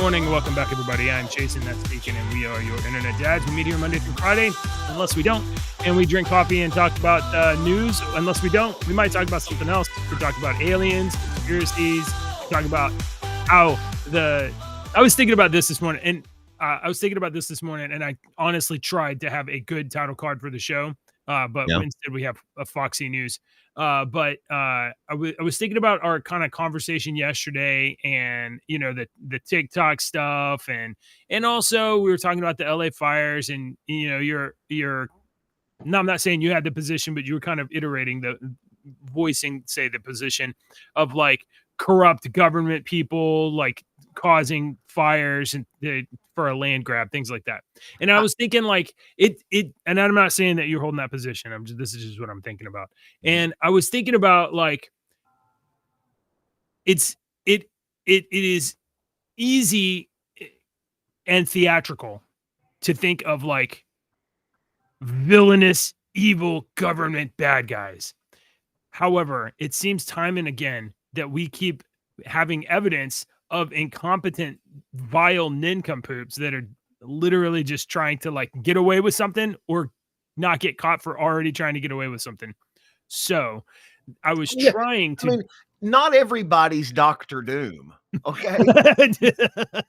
morning. Welcome back, everybody. I'm Jason, that's Deacon, and we are your internet dads. We meet here Monday through Friday, unless we don't, and we drink coffee and talk about news. Unless we don't, we might talk about something else. We talk about aliens, conspiracies, talk about how I was thinking about this morning, and and I honestly tried to have a good title card for the show, but instead we have a Foxy News. But I was thinking about our kind of conversation yesterday, and the TikTok stuff, and also we were talking about the LA fires, and you're no, I'm not saying you had the position, but you were kind of iterating the position of like corrupt government people like causing fires and for a land grab, things like that. And I was thinking like it, and I'm not saying that you're holding that position. This is just what I'm thinking about. And I was thinking about like, it is easy and theatrical to think of like villainous, evil government bad guys. However, it seems time and again that we keep having evidence of incompetent, vile nincompoops that are literally just trying to like get away with something or not get caught for already trying to get away with something. So I was trying to. I mean, not everybody's Dr. Doom. Okay.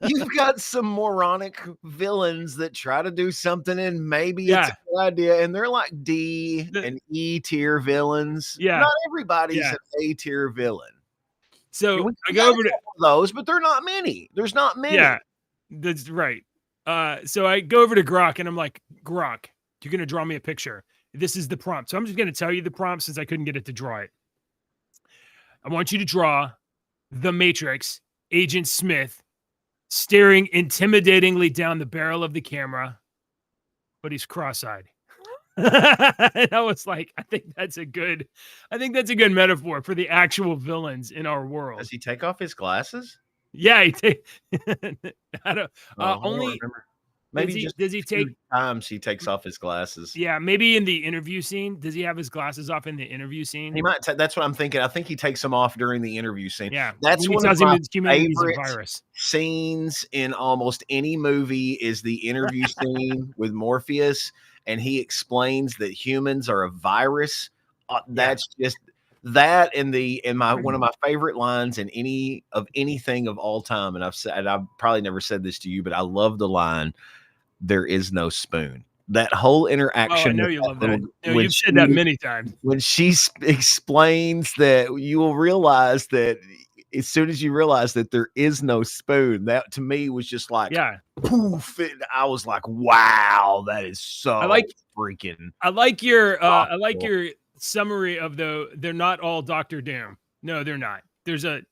You've got some moronic villains that try to do something and maybe it's a good idea. And they're like D and E tier villains. Yeah. Not everybody's an A tier villain. So I go over to those, but they're not many. There's not many. Yeah, that's right. So I go over to Grok and I'm like, Grok, you're going to draw me a picture. This is the prompt. So I'm just going to tell you the prompt since I couldn't get it to draw it. I want you to draw the Matrix, Agent Smith, staring intimidatingly down the barrel of the camera, but he's cross-eyed. And I was like, I think that's a good metaphor for the actual villains in our world. Does he take off his glasses? Yeah, I don't. Only maybe does he take times he takes off his glasses? Yeah, maybe in the interview scene. Does he have his glasses off in the interview scene? He might. That's what I'm thinking. I think he takes them off during the interview scene. Yeah, that's one of my favorite scenes in almost any movie. Is the interview scene with Morpheus, and he explains that humans are a virus. That's just that one of my favorite lines in anything of all time. And I've probably never said this to you, but I love the line, "There is no spoon." That whole interaction. I know you love that. You've said that many times. When she explains that, you will realize that as soon as you realize that there is no spoon, that to me was just like, poof. I was like, wow, that is so freaking. I like your summary of they're not all Dr. Doom. No, they're not. There's a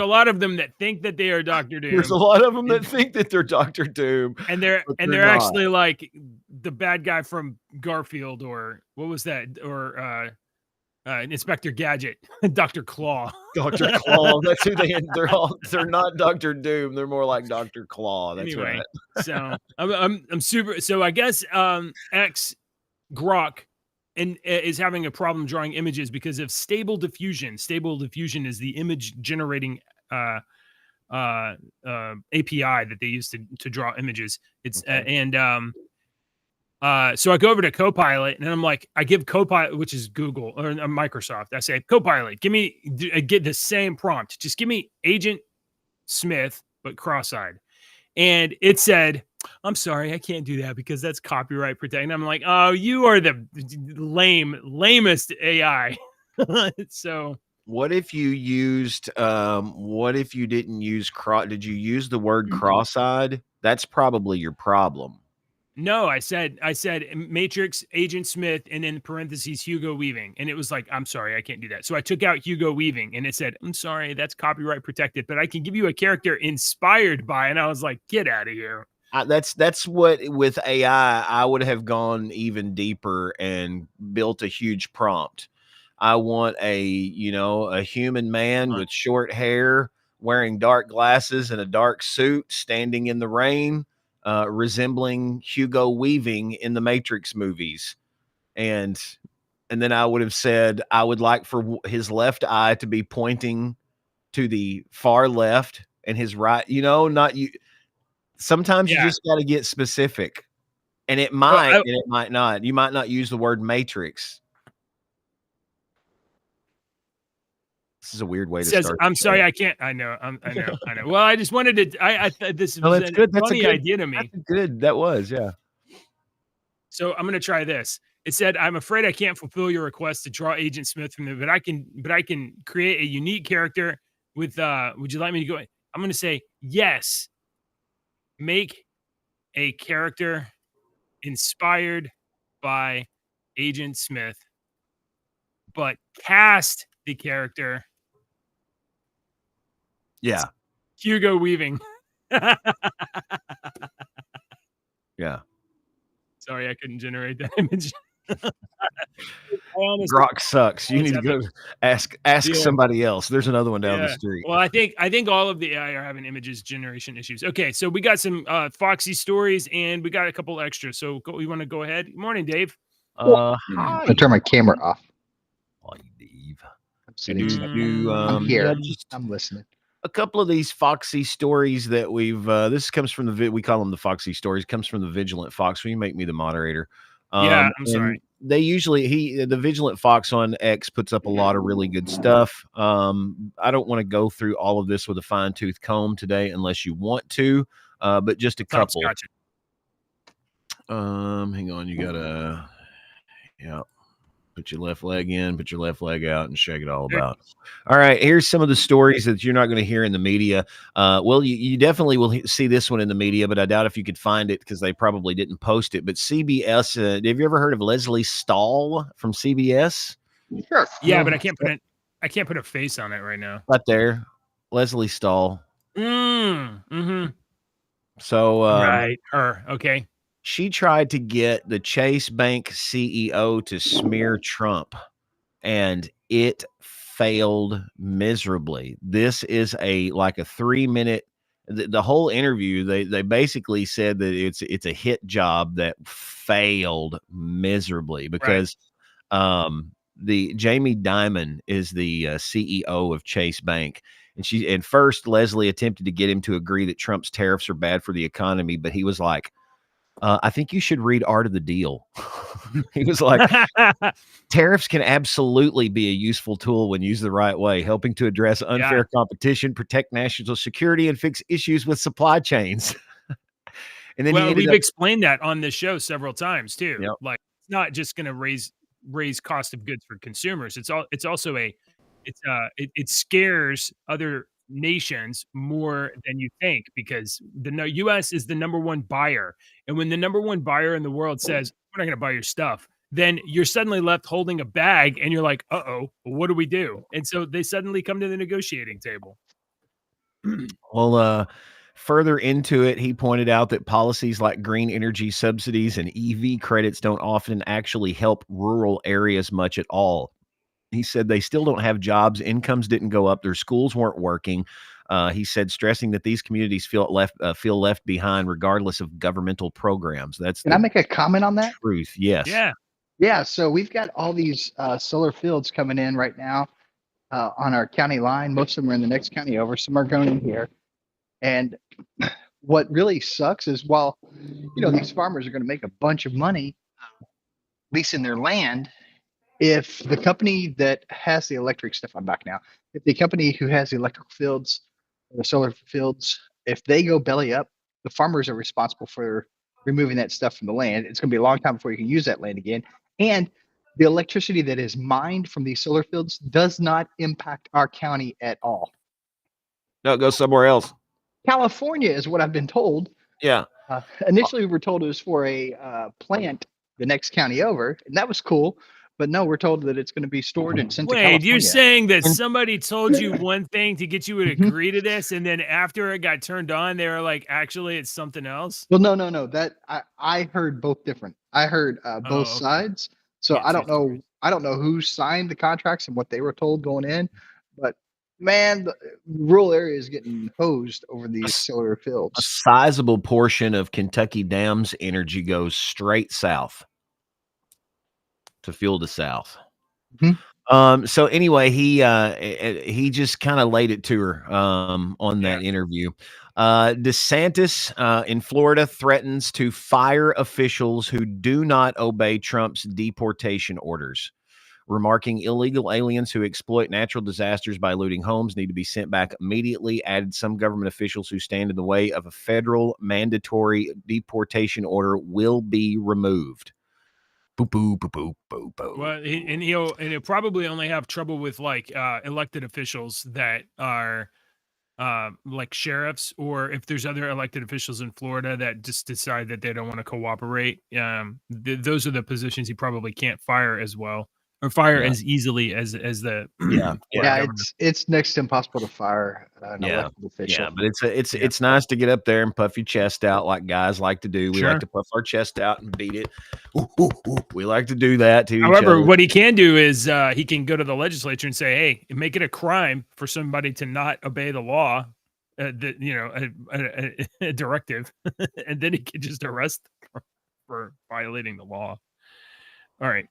lot of them that think that they are Dr. Doom. There's a lot of them that think that they're Dr. Doom. And they're actually like the bad guy from Garfield, or what was that? Or Inspector Gadget, Dr. Claw. Dr. Claw. That's who they're not Dr. Doom. They're more like Dr. Claw. That's anyway, right. So I'm super. So I guess X Grok is having a problem drawing images because of stable diffusion. Stable diffusion is the image generating API that they use to draw images. It's so I go over to Copilot and I'm like, I give Copilot, which is Google or Microsoft. I say, Copilot, get the same prompt. Just give me Agent Smith, but cross-eyed. And it said, I'm sorry, I can't do that because that's copyright protected. And I'm like, oh, you are the lamest AI. So what if you used, what if you didn't use did you use the word cross-eyed? That's probably your problem. No, I said Matrix, Agent Smith, and in parentheses, Hugo Weaving. And it was like, I'm sorry, I can't do that. So I took out Hugo Weaving and it said, I'm sorry, that's copyright protected, but I can give you a character inspired by. And I was like, get out of here. That's what with AI, I would have gone even deeper and built a huge prompt. I want a human man with short hair, wearing dark glasses and a dark suit, standing in the rain, resembling Hugo Weaving in the Matrix movies. And then I would have said, I would like for his left eye to be pointing to the far left and his right, not you. Sometimes you Yeah. just got to get specific, and it Well, might and it might not. You might not use the word matrix. This is a weird way to says, start. "I'm sorry, I can't." I know. I know. Well, I just wanted to. I this No, was that's a good. That's a funny good. idea to me. That's good. That was, yeah. So I'm gonna try this. It said, "I'm afraid I can't fulfill your request to draw Agent Smith from the, but I can create a unique character with. Would you like me to go?" I'm gonna say yes. Make a character inspired by Agent Smith, but cast the character Yeah. Hugo Weaving. Yeah. Sorry, I couldn't generate that image. I honestly Grok sucks. You need to go ask Yeah. somebody else. There's another one down the Yeah. street. Well, I think all of the AI are having images generation issues. Okay, so we got some Foxy stories and we got a couple extras. So you want to go ahead? Good morning, Dave. Hi. I turn my camera off. Hi, Dave. I'm sitting. I'm here. Yeah, just I'm listening. a couple of these Foxy stories that we've. This comes from we call them the Foxy stories. Comes from the Vigilant Fox. Will you make me the moderator? Yeah, I'm and sorry. They usually the Vigilant Fox on X puts up a lot of really good stuff. I don't want to go through all of this with a fine tooth comb today, unless you want to. But just a couple. Gotcha. Hang on. You gotta. Yeah. Put your left leg in, put your left leg out, and shake it all about. All right, here's some of the stories that you're not going to hear in the media. Well, you definitely will see this one in the media, but I doubt if you could find it because they probably didn't post it. But CBS, have you ever heard of Leslie Stahl from CBS? Sure. Yeah, but I can't put a face on it right now. Right there, Leslie Stahl. Mm-hmm. So right, her. Okay. She tried to get the Chase Bank CEO to smear Trump, and it failed miserably. This is like a 3-minute. The whole interview, they basically said that it's a hit job that failed miserably because the Jamie Dimon is the CEO of Chase Bank. And first Leslie attempted to get him to agree that Trump's tariffs are bad for the economy, but he was like, I think you should read Art of the Deal. He was like, tariffs can absolutely be a useful tool when used the right way, helping to address unfair competition, protect national security, and fix issues with supply chains. And then we've explained that on this show several times too. Yep. Like, it's not just going to raise cost of goods for consumers. It's also it scares other nations more than you think because the U.S. is the number one buyer, and when the number one buyer in the world says we're not going to buy your stuff, then you're suddenly left holding a bag, and you're like, "Uh-oh, what do we do?" And so they suddenly come to the negotiating table. Well, further into it, he pointed out that policies like green energy subsidies and EV credits don't often actually help rural areas much at all. He said they still don't have jobs, incomes didn't go up, their schools weren't working. He said, stressing that these communities feel left behind regardless of governmental programs. Can I make a comment on that? Truth, yes. Yeah. So we've got all these solar fields coming in right now on our county line. Most of them are in the next county over. Some are going in here. And what really sucks is while these farmers are going to make a bunch of money leasing their land, if the company that has the electric stuff, I'm back now. If the company who has the electrical fields, the solar fields, if they go belly up, the farmers are responsible for removing that stuff from the land. It's going to be a long time before you can use that land again. And the electricity that is mined from these solar fields does not impact our county at all. No, it goes somewhere else. California is what I've been told. Yeah. Initially, we were told it was for a plant the next county over, and that was cool. But no, we're told that it's going to be stored and sent to California. You're saying that somebody told you one thing to get you to agree to this, and then after it got turned on, they were like, actually, it's something else? Well, no. That I heard both different. I heard both sides. So I don't know. I don't know who signed the contracts and what they were told going in. But man, the rural area is getting hosed over these solar fields. A sizable portion of Kentucky Dam's energy goes straight south to fuel the South. So anyway, he just kind of laid it to her on that interview. DeSantis in Florida threatens to fire officials who do not obey Trump's deportation orders, remarking illegal aliens who exploit natural disasters by looting homes need to be sent back immediately. Added some government officials who stand in the way of a federal mandatory deportation order will be removed. Boo boo boo boo boo boo. Well, he'll probably only have trouble with like elected officials that are like sheriffs, or if there's other elected officials in Florida that just decide that they don't want to cooperate. Those are the positions he probably can't fire as well, or fire as easily as the Yeah. Yeah, government. it's next to impossible to fire an Yeah. elected official. Yeah, but it's nice to get up there and puff your chest out like guys like to do. We Sure. like to puff our chest out and beat it. Ooh, ooh, ooh. We like to do that to each However, other. what he can do is he can go to the legislature and say, "Hey, make it a crime for somebody to not obey the law, a directive," and then he can just arrest for violating the law. All right.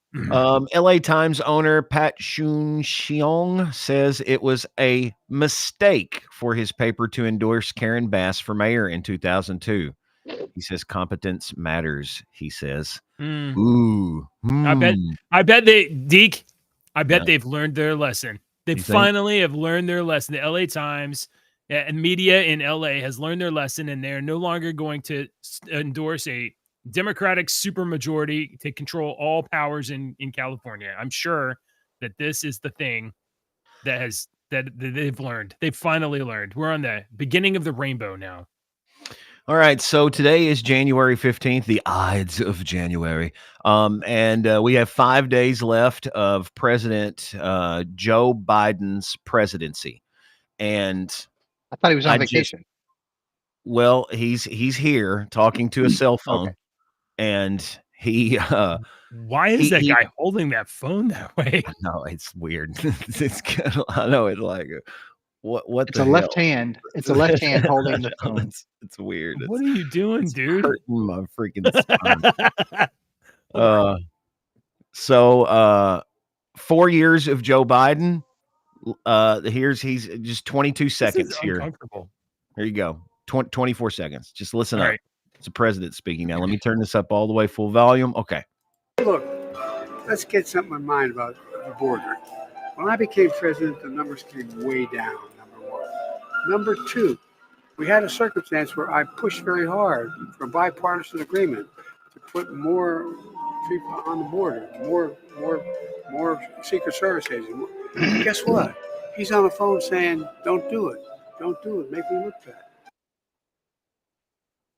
LA Times owner Pat Shun-Xiong says it was a mistake for his paper to endorse Karen Bass for mayor in 2002. He says competence matters, he says. Mm. Ooh. I bet Deke, I bet Yeah. they've learned their lesson. They You think? finally have learned their lesson. The LA Times and media in LA has learned their lesson, and they're no longer going to endorse a Democratic supermajority to control all powers in California. I'm sure that this is the thing that they've learned. They've finally learned. We're on the beginning of the rainbow now. All right, so today is January 15th, the Ides of January. And we have 5 days left of President Joe Biden's presidency. And I thought he was on I just- vacation. well, he's here talking to a cell phone, Okay. and he Why is that guy holding that phone that way? no, it's weird. It's kind of, I know it's like what It's the a hell? left hand. It's a left hand holding the I know, phone. it's weird. What are you doing, It's dude? hurting my freaking spine. So 4 years of Joe Biden. He's just 22 seconds here. Uncomfortable. Here you go. 24 seconds. Just listen All up. right. It's the president speaking now. Let me turn this up all the way full volume. Okay. Look, let's get something in mind about the border. When I became president, the numbers came way down, number one. Number two, we had a circumstance where I pushed very hard for bipartisan agreement to put more people on the border, more Secret Service agents. Guess what? He's on the phone saying, don't do it. Don't do it. Make me look bad.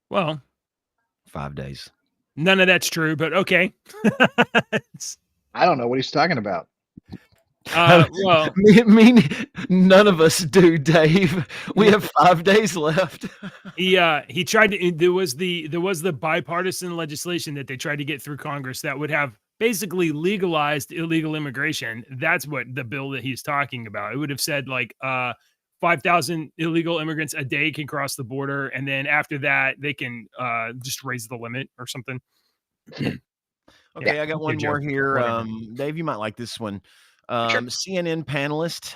Well, 5 days. none of that's true, but okay. I don't know what he's talking about. Well, me, none of us do, Dave. We have 5 days left. he tried to. There was the bipartisan legislation that they tried to get through Congress that would have basically legalized illegal immigration. That's what the bill that he's talking about. It would have said like 5,000 illegal immigrants a day can cross the border, and then after that they can just raise the limit or something. Okay, I got one Joe. more here. Whatever. Dave, you might like this one. Sure. CNN panelist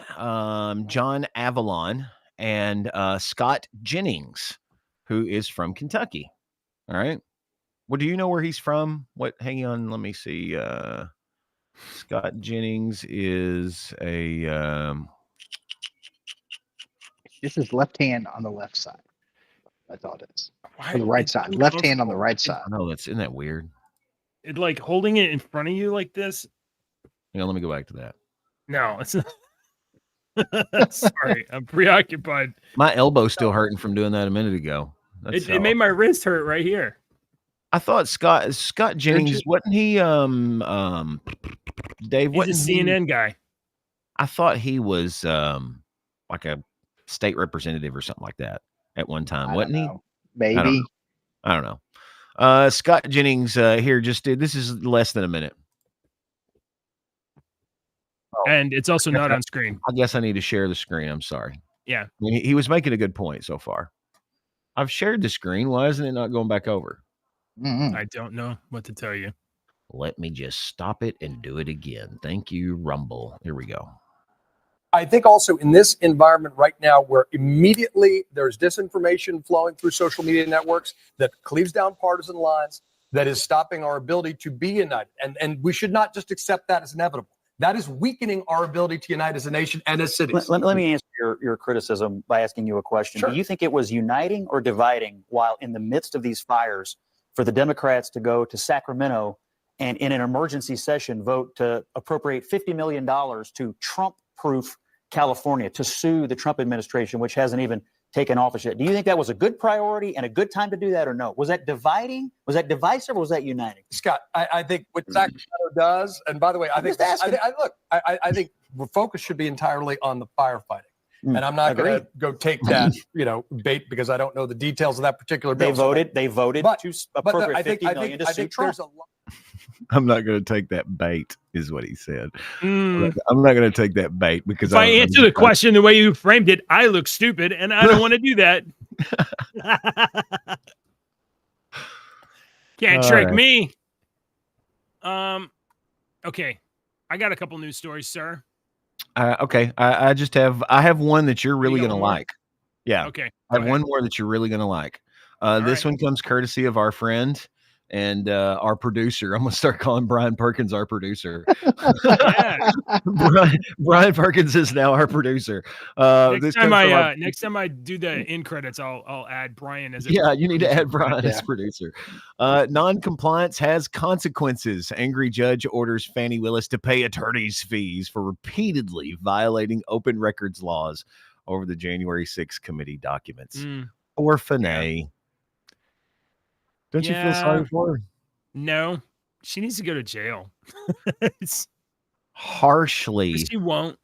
John Avalon and Scott Jennings, who is from Kentucky. All right. Well, do you know where he's from? What? Hang on. Let me see. Scott Jennings is a. This is left hand on the left side. That's all it is. Why- On the right it's side. Left hand on the uncomfortable. right side. I know isn't that weird? It like holding it in front of you like this. Yeah, let me go back to that. No, it's not. Sorry, I'm preoccupied. My elbow's still hurting from doing that a minute ago. That's It made my wrist hurt right here. I thought Scott Jennings you- wasn't he Dave He's a wasn't he, CNN guy. I thought he was like a state representative or something like that at one time, I wasn't don't he? know. Maybe. I don't know. Scott Jennings here just did this is less than a minute. And it's also not on screen. I guess I need to share the screen. I'm sorry. Yeah. I mean, he was making a good point so far. I've shared the screen. Why isn't it not going back over? Mhm. I don't know what to tell you. Let me just stop it and do it again. Thank you, Rumble. Here we go. I think also in this environment right now where immediately there's disinformation flowing through social media networks that cleaves down partisan lines, that is stopping our ability to be united. And we should not just accept that as inevitable. That is weakening our ability to unite as a nation and as cities. Let me answer your criticism by asking you a question. Sure. Do you think it was uniting or dividing while in the midst of these fires for the Democrats to go to Sacramento and in an emergency session vote to appropriate $50 million to Trump-proof California, to sue the Trump administration, which hasn't even taken office yet? Do you think that was a good priority and a good time to do that, or no? Was that dividing? Was that divisive, or was that uniting? Scott, I think what Sacramento does, and by the way, I think the focus should be entirely on the firefighting. And I'm not going to go take that, bait, because I don't know the details of that particular bill. They voted to appropriate $50 million to sue Trump. I'm not going to take that bait, is what he said. I'm not going to take that bait because if I answer the question the way you framed it, I look stupid, and I don't want to do that. Can't trick me. Okay, I got a couple news stories, sir. Okay, I have one that you're really going to like. Yeah. Okay. I have one more that you're really going to like. This one comes courtesy of our friend and our producer. I'm going to start calling Brian Perkins our producer. Brian Perkins is now our producer. Next time I do the end credits, I'll add Brian as you need to add Brian as producer. Non-compliance has consequences. Angry judge orders Fani Willis to pay attorney's fees for repeatedly violating open records laws over the January 6th committee documents. Or Fani. Don't you feel sorry for her? No, she needs to go to jail. Harshly. She won't.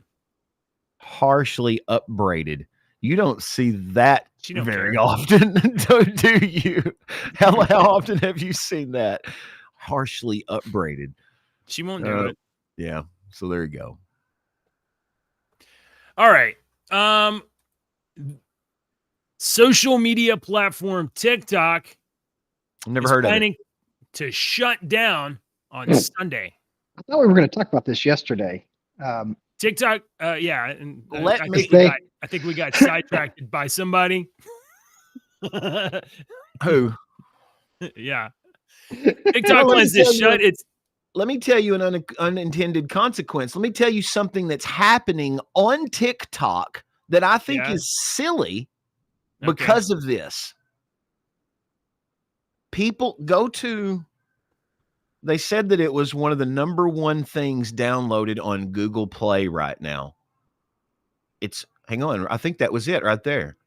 Harshly upbraided. You don't see that very care. often, do you? How often have you seen that? Harshly upbraided. She won't do it. Yeah. So there you go. All right. Social media platform TikTok. I've never heard of it. Planning to shut down on Sunday. I thought we were going to talk about this yesterday. TikTok, and I think we got sidetracked by somebody. Who? Yeah. TikTok plans to shut its. Let me tell you an unintended consequence. Let me tell you something that's happening on TikTok that I think is silly because of this. People they said that it was one of the number one things downloaded on Google Play right now. Hang on, I think that was it right there.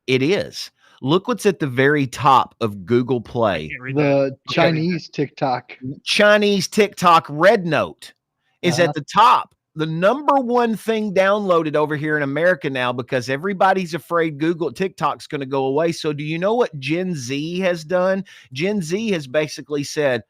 It is. Look what's at the very top of Google Play. The Chinese TikTok. Chinese TikTok Red Note is at the top. The number one thing downloaded over here in America now because everybody's afraid TikTok's going to go away. So do you know what Gen Z has done? Gen Z has basically said,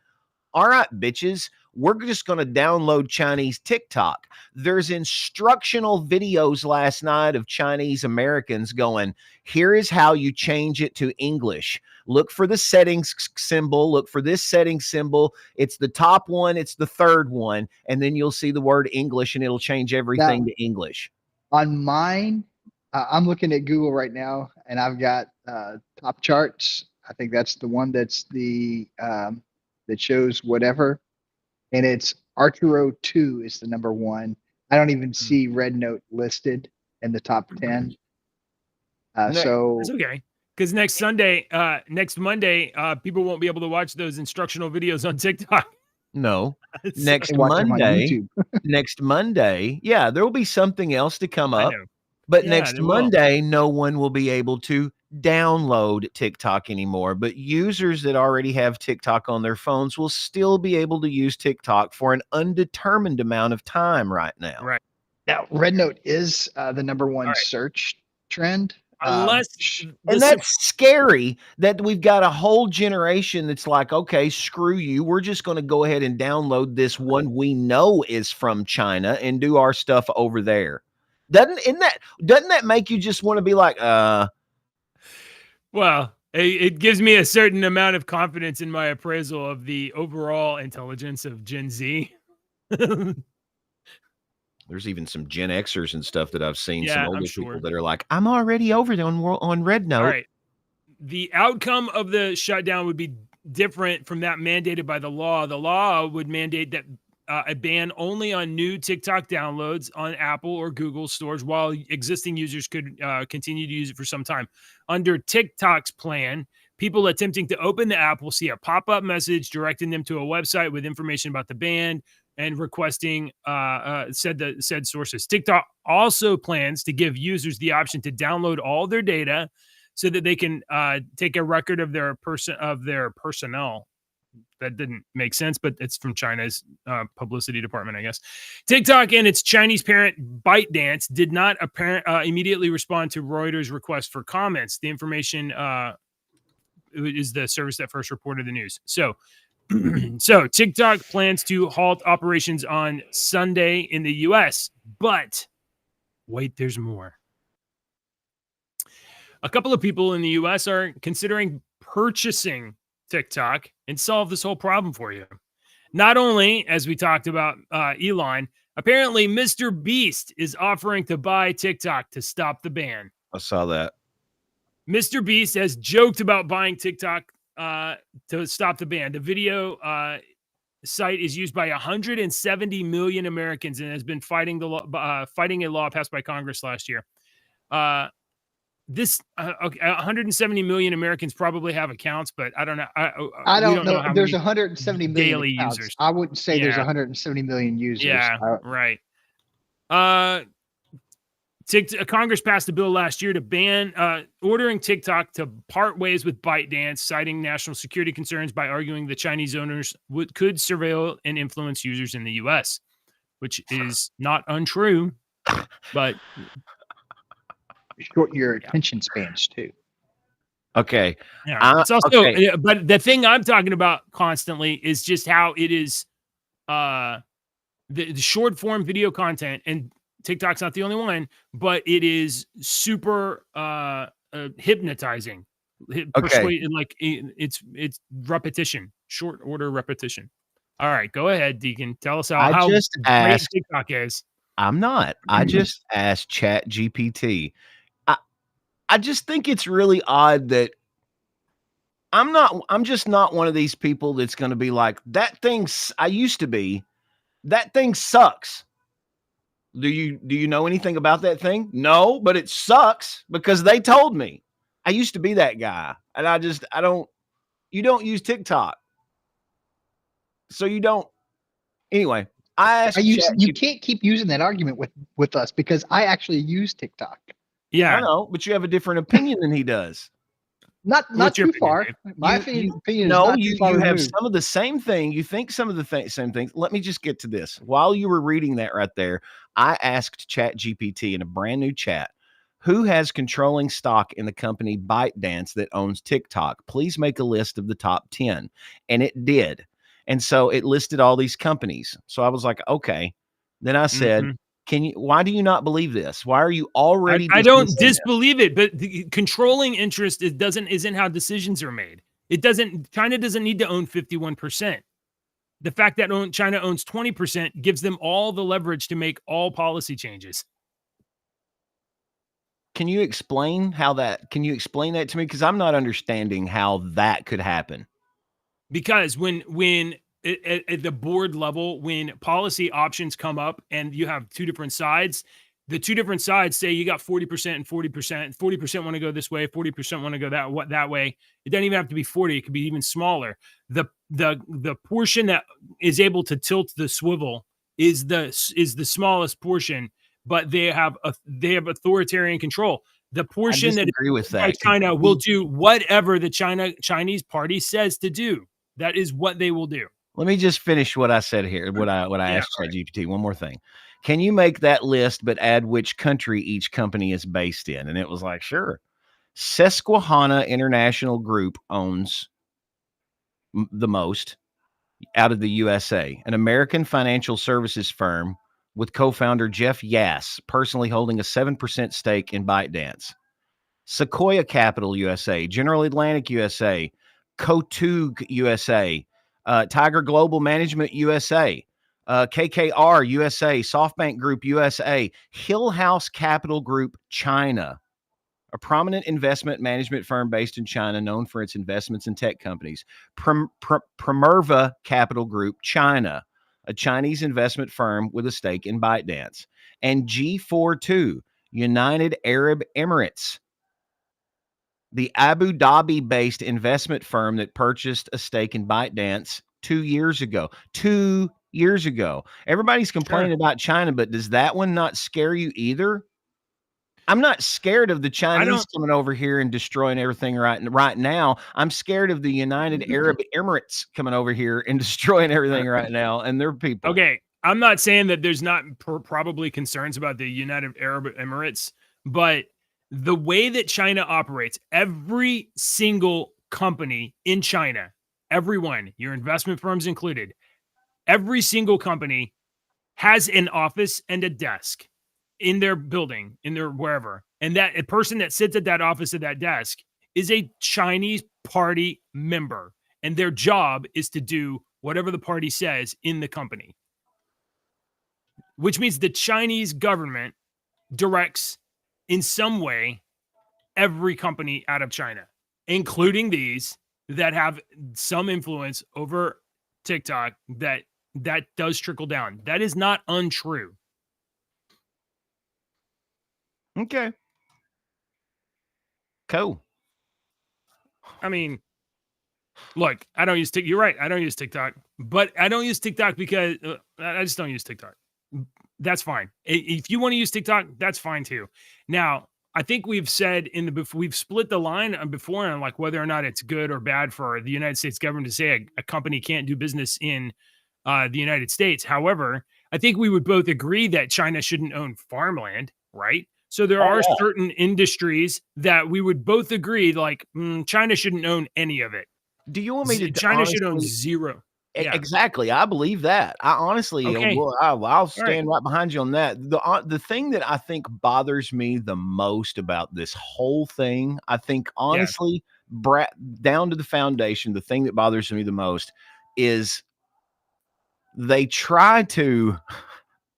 all right, bitches, we're just going to download Chinese TikTok. There's instructional videos last night of Chinese Americans going, here is how you change it to English. Look for the settings symbol. Look for this setting symbol. It's the top one. It's the third one. And then you'll see the word English and it'll change everything to English. On mine, I'm looking at Google right now and I've got top charts. I think that's the one that's that shows whatever. And it's Arturo 2 is the number one. I don't even see Red Note listed in the top 10. So it's okay. Because next Monday, people won't be able to watch those instructional videos on TikTok. No, next Monday, yeah, there will be something else to come up. But next Monday, no one will be able to download TikTok anymore. But users that already have TikTok on their phones will still be able to use TikTok for an undetermined amount of time right now. Right. Now, Red Note is the number one search trend. And that's scary that we've got a whole generation that's like, okay, screw you. We're just going to go ahead and download this one we know is from China and do our stuff over there. Doesn't that make you just want to be like, Well, It gives me a certain amount of confidence in my appraisal of the overall intelligence of Gen Z. There's even some Gen Xers and stuff that I've seen, some Yeah, I'm older sure. people that are like, I'm already over there on Red Note. All right. The outcome of the shutdown would be different from that mandated by the law. The law would mandate that a ban only on new TikTok downloads on Apple or Google stores, while existing users could continue to use it for some time. Under TikTok's plan, people attempting to open the app will see a pop-up message directing them to a website with information about the ban and requesting said sources. TikTok also plans to give users the option to download all their data so that they can take a record of their personnel. That didn't make sense, but it's from China's publicity department, I guess. TikTok and its Chinese parent ByteDance did not immediately respond to Reuters' request for comments. The information is the service that first reported the news. So TikTok plans to halt operations on Sunday in the U.S., but wait, there's more. A couple of people in the U.S. are considering purchasing TikTok and solve this whole problem for you. Not only, as we talked about Elon, apparently Mr. Beast is offering to buy TikTok to stop the ban. I saw that. Mr. Beast has joked about buying TikTok to stop the ban. The video site is used by 170 million Americans and has been fighting a law passed by Congress last year. 170 million Americans probably have accounts, but I don't know. I don't know. how There's many 170 million daily accounts. users. I wouldn't say there's Yeah. 170 million users. Yeah, right. Congress passed a bill last year to ban ordering TikTok to part ways with ByteDance, citing national security concerns by arguing the Chinese owners could surveil and influence users in the U.S., which is not untrue, but short your attention spans too. Okay. yeah. It's also, but the thing I'm talking about constantly is just how it is the short form video content, and TikTok's not the only one, but it is super hypnotizing. Like it's repetition, short order repetition. All right, go ahead, Deacon. Tell us how great TikTok is. I'm not. I just asked ChatGPT. I just think it's really odd that I'm just not one of these people that's going to be like, that thing sucks. Do you know anything about that thing? No, but it sucks because they told me. I used to be that guy, and you don't use TikTok. So you don't. Anyway, you can't keep using that argument with us because I actually use TikTok. Yeah, I know, but you have a different opinion than he does. Not too far. My opinion is not too far you have removed. some of the same thing. You think some of the same things. Let me just get to this. While you were reading that right there, I asked ChatGPT in a brand new chat, who has controlling stock in the company ByteDance that owns TikTok? Please make a list of the top 10. And it did. And so it listed all these companies. So I was like, okay. Then I said, why do you not believe this? Why are you already? I don't disbelieve it, but the controlling interest isn't how decisions are made. China doesn't need to own 51%. The fact that China owns 20% gives them all the leverage to make all policy changes. Can you explain that to me? Because I'm not understanding how that could happen. Because when at the board level, when policy options come up and you have two different sides, the two different sides say you got 40% and 40%. 40% want to go this way, 40% want to go that way. It doesn't even have to be 40. It could be even smaller. The portion that is able to tilt the swivel is the smallest portion, but they have authoritarian control. The portion that agree with that. China will do whatever the Chinese party says to do. That is what they will do. Let me just finish what I said here. What I asked ChatGPT. One more thing. Can you make that list, but add which country each company is based in? And it was like, sure. Susquehanna International Group owns the most out of the USA, an American financial services firm with co-founder Jeff Yass personally holding a 7% stake in ByteDance. Sequoia Capital USA, General Atlantic USA, Kotug USA, Tiger Global Management USA, KKR USA, SoftBank Group USA, Hill House Capital Group China, a prominent investment management firm based in China known for its investments in tech companies. Primerva Capital Group China, a Chinese investment firm with a stake in ByteDance. And G42, United Arab Emirates, the Abu Dhabi-based investment firm that purchased a stake in ByteDance 2 years ago. 2 years ago. Everybody's complaining about China, but does that one not scare you either? I'm not scared of the Chinese coming over here and destroying everything right now. I'm scared of the United Arab Emirates coming over here and destroying everything right now and their people. Okay, I'm not saying that there's not probably concerns about the United Arab Emirates, but the way that China operates, every single company in China, everyone, your investment firms included, every single company has an office and a desk in their building, in their wherever. And that a person that sits at that office at that desk is a Chinese party member. And their job is to do whatever the party says in the company. Which means the Chinese government directs in some way every company out of China, including these that have some influence over TikTok that does trickle down. That is not untrue. Okay. Cool. I mean, look, I don't use TikTok. You're right. I don't use TikTok, but I don't use TikTok because I just don't use TikTok. That's fine. If you want to use TikTok, that's fine too. Now, I think we've said we've split the line before on like whether or not it's good or bad for the United States government to say a company can't do business in the United States. However, I think we would both agree that China shouldn't own farmland, right? So there are certain industries that we would both agree, like China shouldn't own any of it. Do you want me to? China should own zero. Yeah. Exactly. I believe that. I honestly, Okay. I'll stand right behind you on that. The thing that I think bothers me the most about this whole thing, I think honestly, down to the foundation, the thing that bothers me the most is they try to.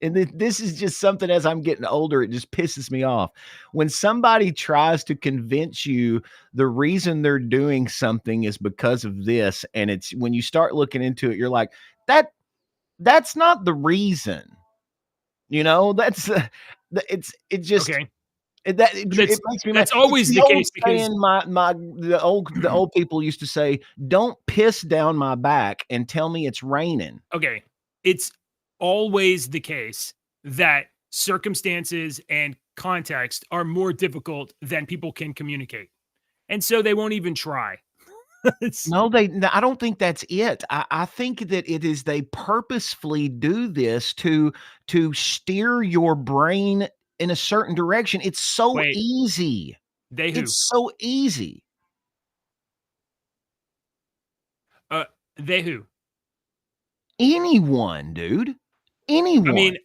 And this is just something as I'm getting older, it just pisses me off. When somebody tries to convince you the reason they're doing something is because of this, and it's when you start looking into it, you're like, that's not the reason. You know, it just okay. It makes me that's mad. always the case because the old people used to say, "Don't piss down my back and tell me it's raining." Okay. It's always the case that circumstances and context are more difficult than people can communicate. And so they won't even try. No, I don't think that's it. I think that it is they purposefully do this to steer your brain in a certain direction. It's so easy. It's so easy. They who? Anyone, dude. Anyone. I mean,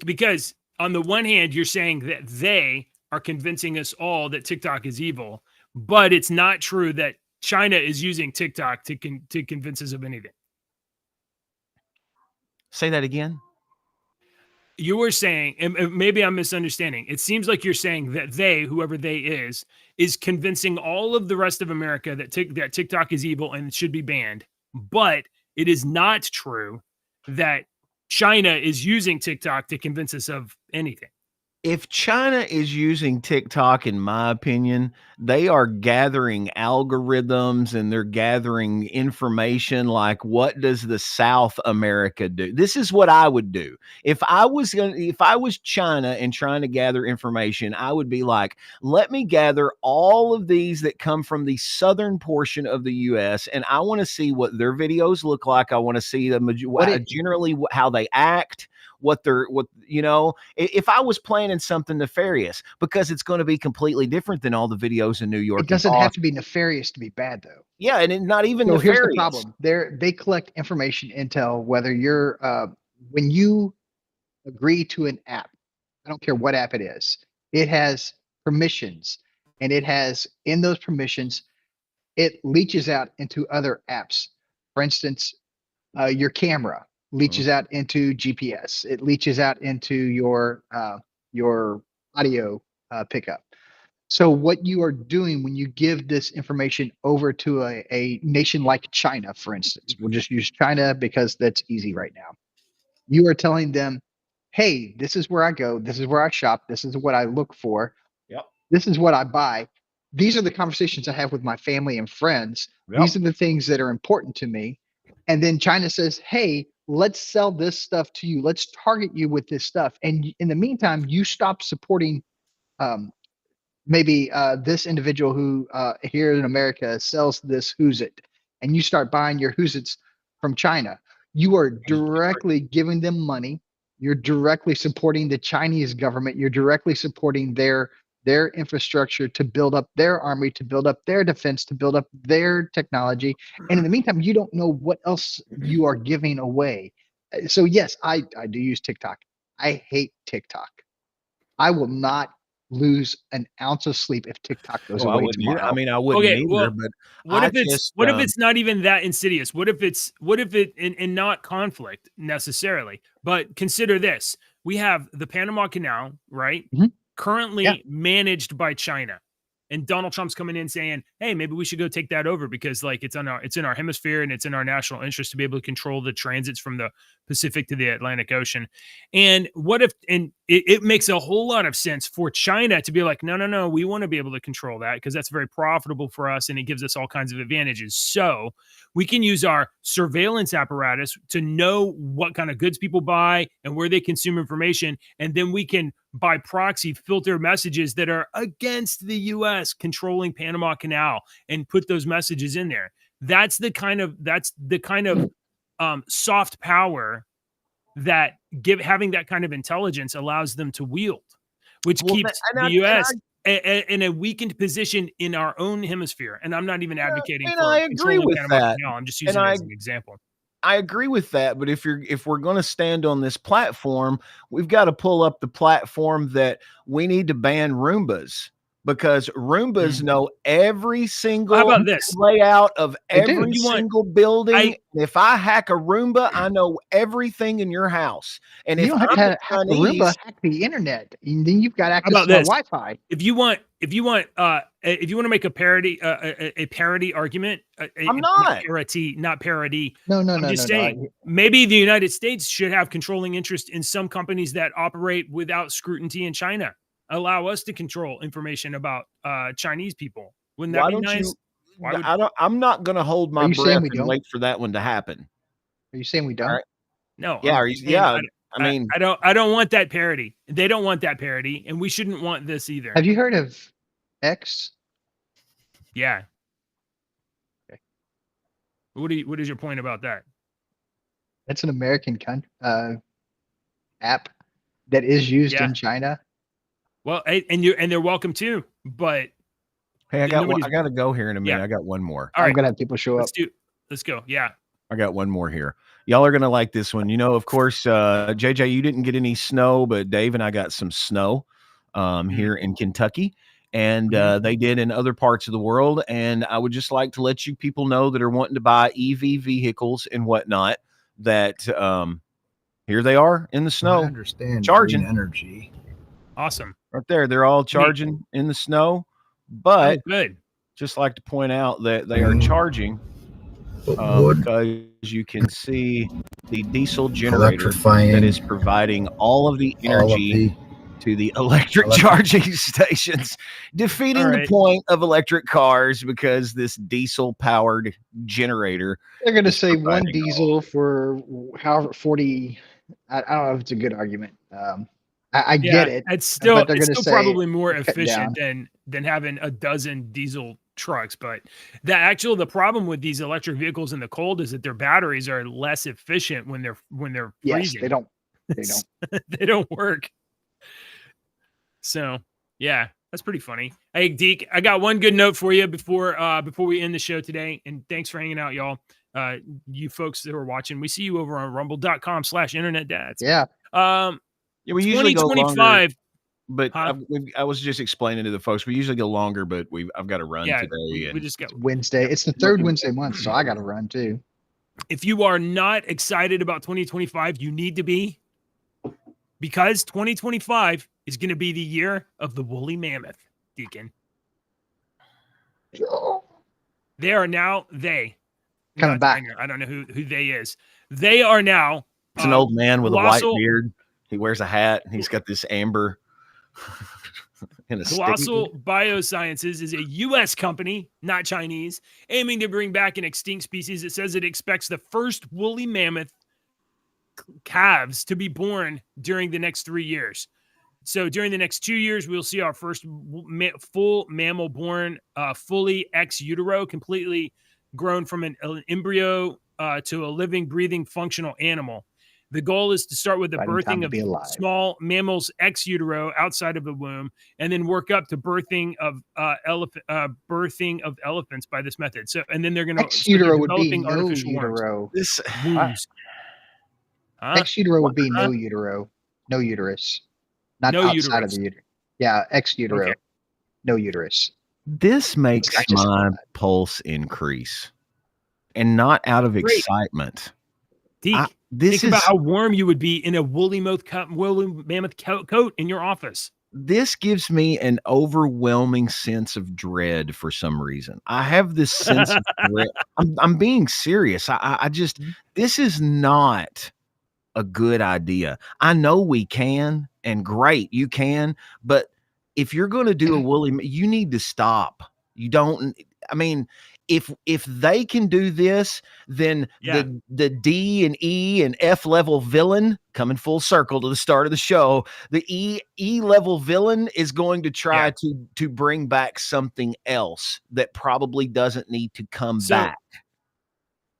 because on the one hand, you're saying that they are convincing us all that TikTok is evil, but it's not true that China is using TikTok to convince us of anything. Say that again. You were saying, and maybe I'm misunderstanding. It seems like you're saying that they, whoever they is convincing all of the rest of America that TikTok is evil and it should be banned. But it is not true that China is using TikTok to convince us of anything. If China is using TikTok, in my opinion, they are gathering algorithms and they're gathering information like, what does the South America do? This is what I would do. If I was China and trying to gather information, I would be like, let me gather all of these that come from the southern portion of the US, and I want to see what their videos look like. I want to see them generally how they act. If I was planning something nefarious, because it's going to be completely different than all the videos in New York. It doesn't have to be nefarious to be bad, though. Yeah, and not even nefarious. Here's the problem. They collect information, intel, whether you're when you agree to an app, I don't care what app it is, it has permissions. and it has in those permissions, it leaches out into other apps. For instance, your camera leaches out into GPS. It leaches out into your audio pickup. So what you are doing when you give this information over to a nation like China, for instance, we'll just use China because that's easy right now. You are telling them, hey, this is where I go, this is where I shop, this is what I look for, Yep. this is what I buy. These are the conversations I have with my family and friends. Yep. These are the things that are important to me. And then China says, hey, let's sell this stuff to you. Let's target you with this stuff. And in the meantime, you stop supporting um, maybe this individual who here in America sells this Who's It, and you start buying your Who's It's from China. You are directly giving them money. You're directly supporting the Chinese government. You're directly supporting their infrastructure to build up their army, to build up their defense, to build up their technology. And in the meantime, you don't know what else you are giving away. So yes, I do use TikTok. I hate TikTok. I will not lose an ounce of sleep if TikTok goes Oh, I away wouldn't either. tomorrow. I mean, I wouldn't Okay, either, well, but what I if it's just, what if it's not even that insidious? What if it and not conflict necessarily? But consider this: we have the Panama Canal, right? Mhm. Currently Yeah. managed by China. And Donald Trump's coming in saying, "Hey, maybe we should go take that over because like it's in our hemisphere and it's in our national interest to be able to control the transits from the Pacific to the Atlantic Ocean." And what if it makes a whole lot of sense for China to be like, no, we want to be able to control that because that's very profitable for us and it gives us all kinds of advantages. So we can use our surveillance apparatus to know what kind of goods people buy and where they consume information. And then we can, by proxy, filter messages that are against the US controlling Panama Canal and put those messages in there. That's the kind of soft power that having that kind of intelligence allows them to wield, which well, keeps the US in a weakened position in our own hemisphere. And I'm not even advocating and for I agree controlling with Panama that. Canal. I'm just And using it as an example. I agree with that, but if we're going to stand on this platform, we've got to pull up the platform that we need to ban Roombas because Roombas know every How single about this? layout of They do. every You want- single building. If I hack a Roomba, I know everything in your house. And You if don't have I'm to hack the Chinese, Roomba, hack the internet, and then you've got How access about to my this? Wi-Fi. If you want to make a parody, a parody argument, I'm not. not parody. No, I'm just saying, maybe the United States should have controlling interest in some companies that operate without scrutiny in China. Allow us to control information about Chinese people. Wouldn't that Why be don't nice? you? Why would, I'm not going to hold my you saying breath we and don't? wait for that one to happen. Are you saying we don't? All right. no, Yeah, I'm are you, saying yeah. I mean, I don't want that parody. They don't want that parody, and we shouldn't want this either. Have you heard of X? Yeah. Okay. What is your point about that? That's an American app that is used Yeah. in China. Well, and they're welcome too, but hey, I got nobody's- I got to go here in a minute. Yeah. I got one more. all I'm right, gonna have people show up. let's go. Yeah. I got one more here. Y'all are gonna like this one. You know, of course, JJ, you didn't get any snow, but Dave and I got some snow here in Kentucky, and they did in other parts of the world. And I would just like to let you people know that are wanting to buy EV vehicles and whatnot that here they are in the snow. I understand charging green energy. Awesome. right there. They're all charging in the snow, but Good. just like to point out that they are charging Wood because you can see the diesel generator electrifying that is providing all of the all of energy the to the electric charging stations, defeating All the right. point of electric cars because this diesel powered generator. They're gonna It's say one providing diesel for however 40. I don't know if it's a good argument. I get it. It's still but they're it's gonna still say probably more cut down. efficient than having a dozen diesel trucks. But the problem with these electric vehicles in the cold is that their batteries are less efficient when they're Yes, freezing. they don't. They don't. They don't work. So yeah, that's pretty funny. Hey, Deke, I got one good note for you before we end the show today. And thanks for hanging out, y'all. You folks that are watching, we see you over on rumble.com/internetdads. Yeah. Yeah, we usually go longer. 2025. But Huh? I was just explaining to the folks, we usually go longer, but I've got to run Yeah, today. we And just got. Wednesday. It's the third Wednesday month, so I got to run too. If you are not excited about 2025, you need to be, because 2025 is going to be the year of the woolly mammoth, Deacon. They are now Coming back. I don't know who they is. They are now. it's an old man with a white Colossal- beard. He wears a hat. And he's got this amber and a Colossal stick. Biosciences is a U.S. company, not Chinese, aiming to bring back an extinct species. It says it expects the first woolly mammoth calves to be born during the next 3 years. So during the next 2 years, we'll see our first full mammal born, fully ex utero, completely grown from an embryo to a living, breathing, functional animal. The goal is to start with the Finding time birthing to be alive. of small mammals ex utero outside of the womb, and then work up to birthing of elephants by this method. So, and then they're going to Ex utero would be developing no artificial utero. This wombs. Huh? Ex utero would be no utero, no uterus, not No outside uterus. of the uterus. Yeah, ex utero, Okay. no uterus. this makes I just- my pulse increase, and not out of Great. excitement. Deke, This think about is how warm you would be in a woolly mammoth coat in your office. this gives me an overwhelming sense of dread for some reason. I have this sense of dread. I'm being serious. I just, this is not a good idea. I know we can, and great, you can, but if you're going to do a woolly, you need to stop. You don't, I mean, if they can do this, then Yeah. the D and E and F level villain, coming full circle to the start of the show, the E level villain is going to try to bring back something else that probably doesn't need to come back.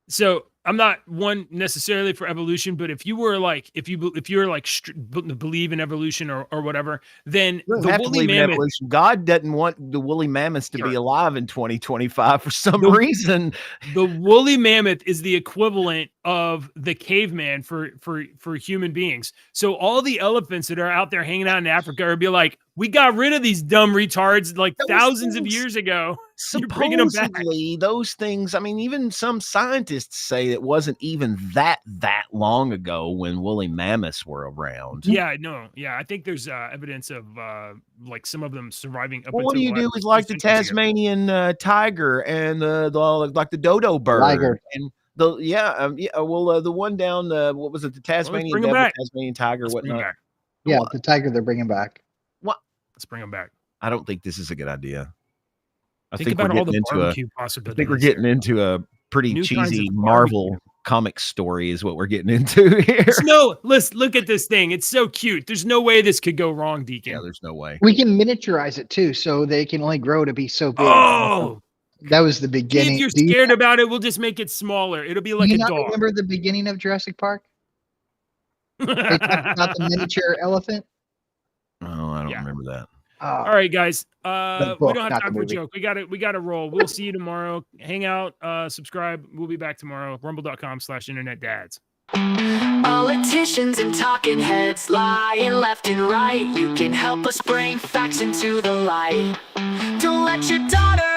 So I'm not one necessarily for evolution, but if you were like, if you're like believe in evolution or whatever, then You don't the have to woolly believe in mammoth, evolution. God doesn't want the woolly mammoths to be Sure. alive in 2025 for some The- reason. the woolly mammoth is the equivalent of the caveman for human beings. So all the elephants that are out there hanging out in Africa are be like, we got rid of these dumb retards like Those thousands of things- years ago. You're bringing 'em back. Supposedly, those things, I mean, even some scientists say it wasn't even that long ago when woolly mammoths were around. Yeah, no, yeah. I think there's evidence of like some of them surviving up Well, what do until you do last with like the centuries ago. Tasmanian tiger and the like the dodo bird Liger. and the the one down what was it, the Tasmanian bring 'em devil, back. Tasmanian tiger, Let's bring 'em whatnot. back. Yeah, What? the tiger they're bringing back. Let's bring them back. I don't think this is a good idea. I Think think about we're all the getting into barbecue I possibilities. think we're getting here. into a pretty New kinds cheesy of Marvel comic story is what we're getting into here. There's no, let's look at this thing. It's so cute. There's no way this could go wrong, Deacon. Yeah, there's no way. We can miniaturize it too, so they can only grow to be so big. Oh, That was the beginning. if you're Do you scared about it, we'll just make it smaller. It'll be like a not dog. remember the beginning of Jurassic Park? They talked about the miniature elephant. Oh, I don't Yeah. remember that. All right, guys. We book, don't have not time the for a movie. joke. We gotta roll. We'll see you tomorrow. Hang out, subscribe. We'll be back tomorrow. Rumble.com/internetdads. Politicians and talking heads lying left and right. You can help us bring facts into the light. Don't let your daughter